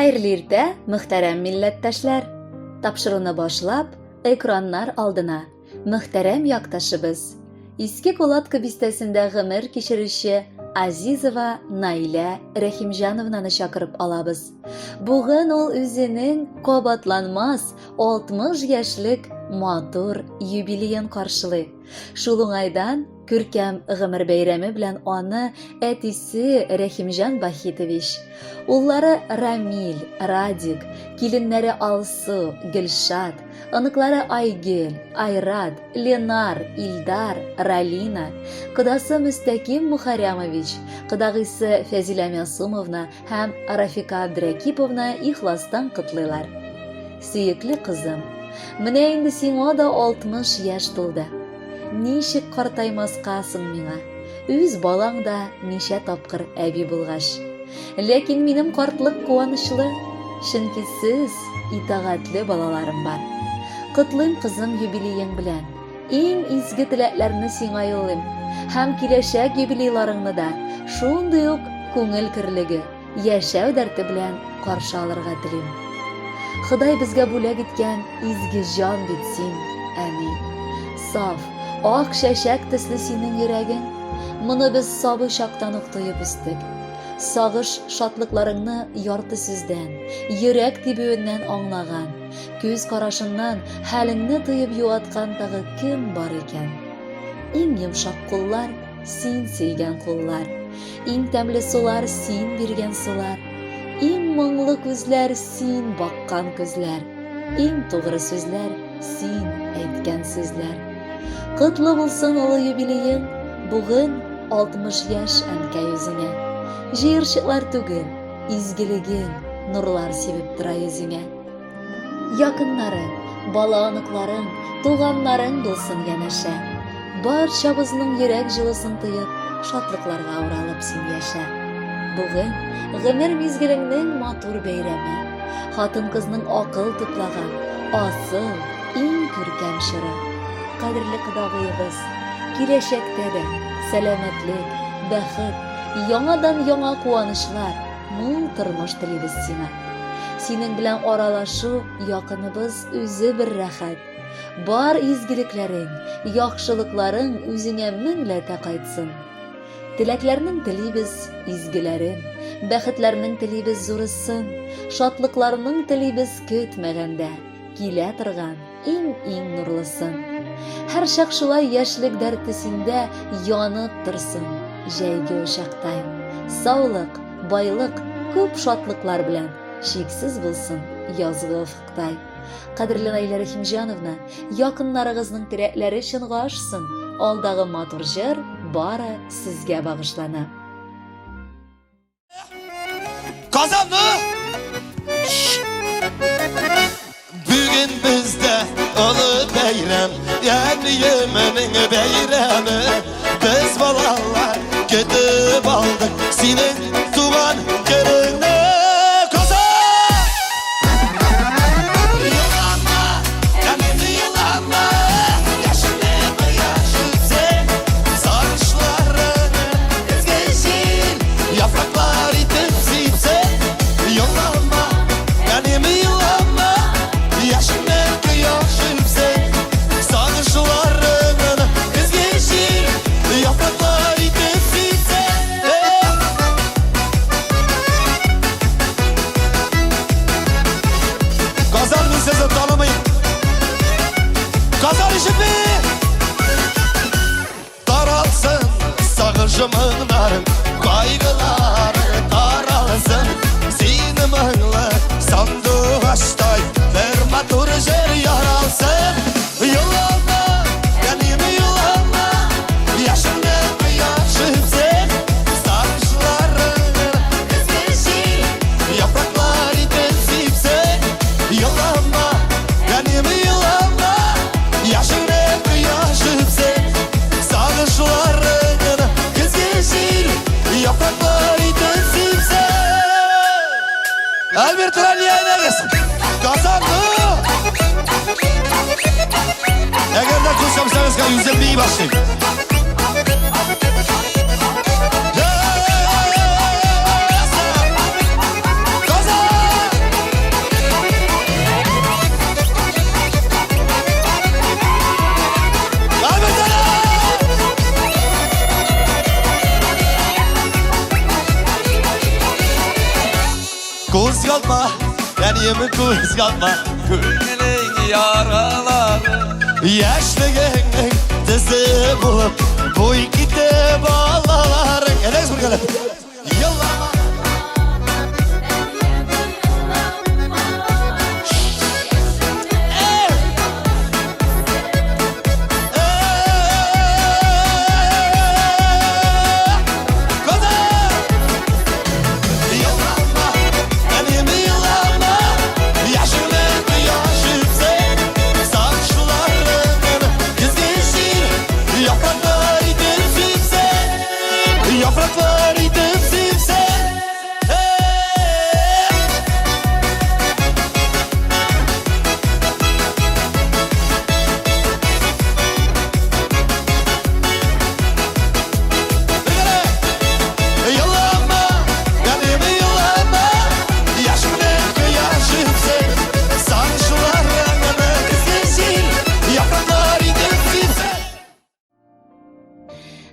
Xayrli erta, muhtaram millatdoshlar. Topshiriqni boshlab, ekranlar oldina. Muhtaram yaqtashimiz. Eski Kolatka bistasida g'imir kechirishi Azizova Naila Rahimjonovnani chaqirib olamiz. Bugun ol o'zining qobatlanmas 60 yoshlik motor yubileyin qarshili. Shulungaydan ko'rkam g'imir bayrami bilan oni etisi Rahimjon Bahitovich, ullari Ramil, Radik, kelinlari Alsu, Gilshad, aniqlari Aygul, Ayrad, Lenar, Ildar, Ralina, qudasi Mustaqim Muharramovich, qudag'isi Fazila Masumovna ham Rafika Abdurakipovna ixlosdan qutlilar. Suyukli qizim, mina endi senga da 60 yosh to'ldi. Nishik qartaymasqasın ming'a. Üz balang da nisha topqir abi bulg'ash. Lekin menim qartliq quvonishli, chunki siz itoatli balalarim bor. Qutlim qizim yubileying bilan. Eng izgi tilaklarni senga yo'llayman. Ham kelajak yubileylaringni da shunday uq ko'ngil kirligi, yashaw dardi bilan qarshi olirga tilayman. Xudoy bizga bo'lak etgan izgi jon bitsin. Amin. Sof oq shashak tisli sening yuraging, buni biz sobi shoqdan o'qtayib istik. Sog'ish shotliqlaringni yorti sizdan, yurak tibuvidan anglagan, ko'z qarashingdan halingni to'yib yuvatgan tag'i kim bor ekan? Eng yumshoq qo'llar sen sevgan qo'llar, eng tamli sular sen bergan sular, eng mungli ko'zlar sen boqqan ko'zlar, eng to'g'ri so'zlar sen aytgan so'zlar. Qutlu bo'lsin ulu yubileying, bugun 60 yosh anka yuzingga. Jirshiqlar tugul, izgiliging, nurlar sevib tura yuzingga. Yaqinlaring, baloaniqlaring, tug'anlaring bo'lsin yanasha. Barchamizning yurak jilosin to'yib, shodliqlarga o'ralib sen yasha. Bugun g'imir mezgilingning motor bayrami, xotin-qizning aql to'plagan, osil, eng ko'rkam shiri. Qadrli qudog'iyimiz, kelajakda da salomatlik, baxt, yangadan yanga quvonishlar, mo'l turmush tilaymiz seni. Sening bilan oralashuv yaqinimiz o'zi bir rahat. Bor izgiliklaring, yaxshiliklaring o'zingga minglata qaytsin. Tilaklarning tilaymiz izgilaring, baxtlarning tilaymiz zo'risin, shodliqlarning tilaymiz ko'tmaganda kela turgan eng nurlisin. Har shaxshulay yoshlik dartisida yonib tursin, jayga o'shaqday. Sog'liq, boylik, ko'p shodliqlar bilan cheksiz bo'lsin yozgi ufqday. Qadrli Naila Rahimjonovna, yaqinlaringizning tilaklari shinga oshsin. Oldagi motor jir bari sizga bag'ishlanib. Kazandı! Bugün bizde ulu bayram, yani Yemen'in bayrami. Biz balalar ketib aldık senin tuğan yerini. Daralsın sağışımınlarım, kaygıları daralsın. Senim anla sandığı açtay, bir motor jer yaralsın. Yıllanma, benim yıllanma, yaşımda yaşım sen. Sarışlarını ezgeçir, yaprakları tensip sen. Yıllanma, benim yıllanma, yaşımda yaşım sen. Sarışlarını ezgeçir, yaprakları tensip sen. Albert Ralliye'ne kazandı. Eğer de kusarsanız 150'yi başlayın. Kazan! Benim kızgatma Gönlün yaraları Yaşlığının dizi bulup Bu ikide bağların Enes bakalım Yıllama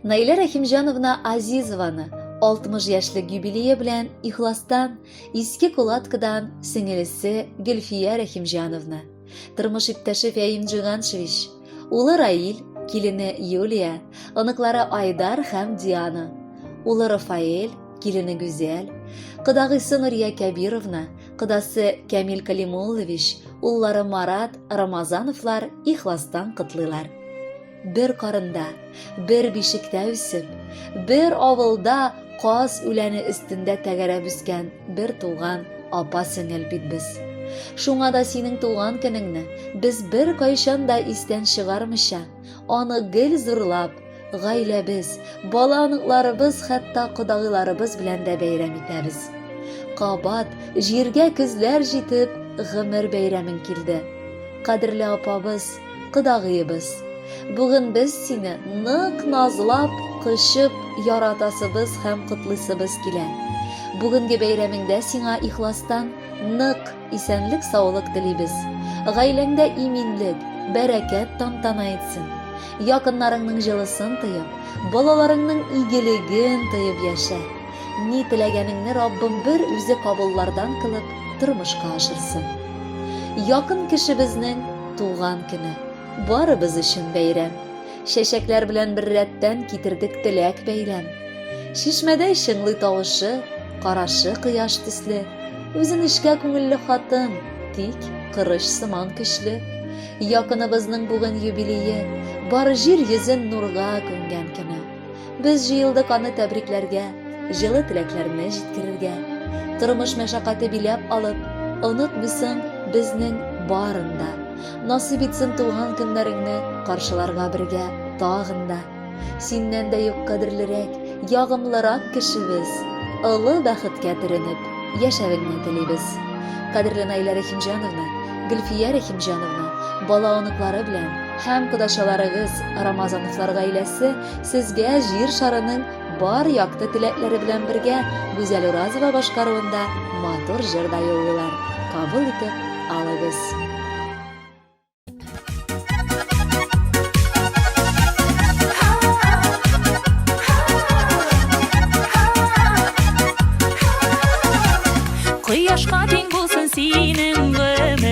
Naila Rahimjanovna Azizovani 60 yaşlık юбилейi bilen ihlastan, iski Kulatka'dan singilisi Gülfiya Rahimjanovna, turmuş iptaşı Fehim Jiganshevich, uli Rail, kilini Yulia, aniklari Aydar hem Diana, uli Rafael, kilini Güzel, qidag'isi Nuriya Kabirovna, qidasi Kamil Kalimulovich, ullari Marat Ramazanovlar ihlastan qutlilar. Bir qarında, bir bishikda üsüp, bir avılda qaz üləni üstündə təgərə büsken bir tuğan apa singil bit biz. Şuna da senin tuğan gününü biz bir kayşan da isten çıgarmışa, onu gil zırlap, gaylabız, balanıqlarımız hatta qudağılarımız bilen de beyram etəbiz. Qabat, jirge küzler jitip, gımır beyramın kildi. Qadirli apabız, qudağıyыбыз. Bugün biz seni nık nazlap, kışıp, yaratasыбыз hem kıtlısыбыз kile. Bugünkü beyramingda sina ihlastan nık, isenlik, sağlık dileybiz. Gaylengde iminlik, bereket tantana etsin. Yakınlarının jılısın tıyıp, balalarının iyiligin tıyıp yaşa. Ni tilegeningni Rabbim bir üzi kabullardan kılıp turmuşqa aşırsın. Yakın kişibizning tuğan günü. Barыбыз üçün beyram. Şeşekler bilen bir retten kitirdik tilek beylem. Şişmede şыңlı tağışı, qaraşı qıyaş tüslü. Özün işke көңіллі xатын, tik, qırış sıman küşlü. Yakınыбызның bugün юбилейі, бар жер yüzün nurga köngen күні. Biz jıyıldık anı təbriklerge, жылы tileklerini jitkirerge. Turmuş meşakkatı bilep alıp, unutmısın bizning barında. Nasip etsin tuğan günlerini karşılarga birge tağında. Senden de yok kadirlirek, yağımlırak kişimiz, ılı baxıtga tirinip, yaşavingni tileybiz. Kadirli Naila Rahimjanovna, Gülfiya Rahimjanovna, bala oniqlari bilen, hem kudaşalarıgız Ramazanovlar gailesi sizge jir şarının bar yaktı tilekleri bilen birge Güzel Urazova başkarıvında matur jirda yollular. Kabul etip alıgız. Quyoshqa teng bo'lsin sening umr,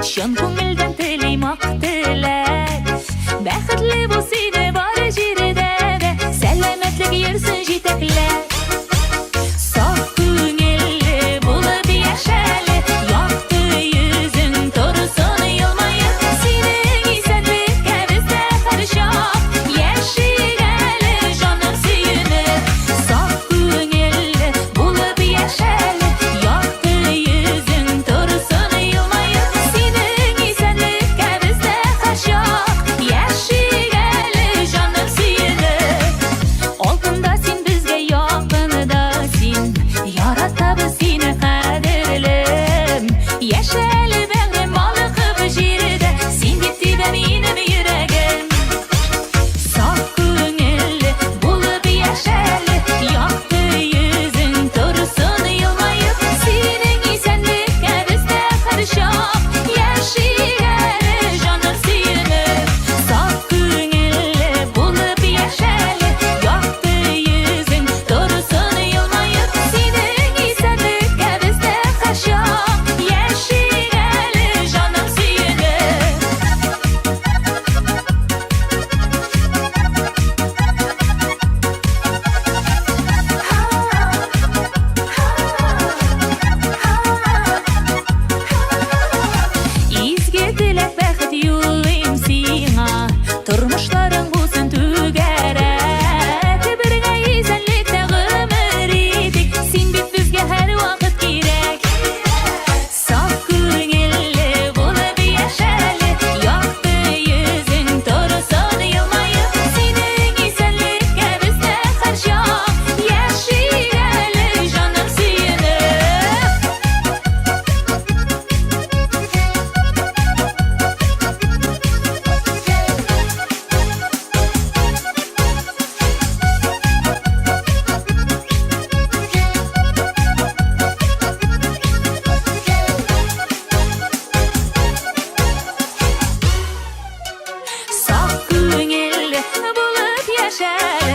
shon ko'ngildan tilaymoq tilak. Baxtli bo'lsin bor yerida, salomatlik yursin jetaklab. Sof ko'ngilli bo'lib yashali, yoqdi yuzing tursin yilmayib. Sening esanlikka bizda qarshab, yashagali jonim suyunib. Sof ko'ngilli bo'lib yashali, yoqdi yuzing tursin yilmayib. Sening tilek bäxit ýulyň siňa. Turmuşlaryň bulsun tügere. Tebirine izenlikde gümür idik. Sin bit bizge her wagt kirek. Saf köňelli bolup ýaşaly. Ýakdy ýüzüň torsun ýylmaýyp. Seniň izenlikge bizde karşa. Ýaşaýaly janym süýünüp. Saf köňelli bolup ýaşaly.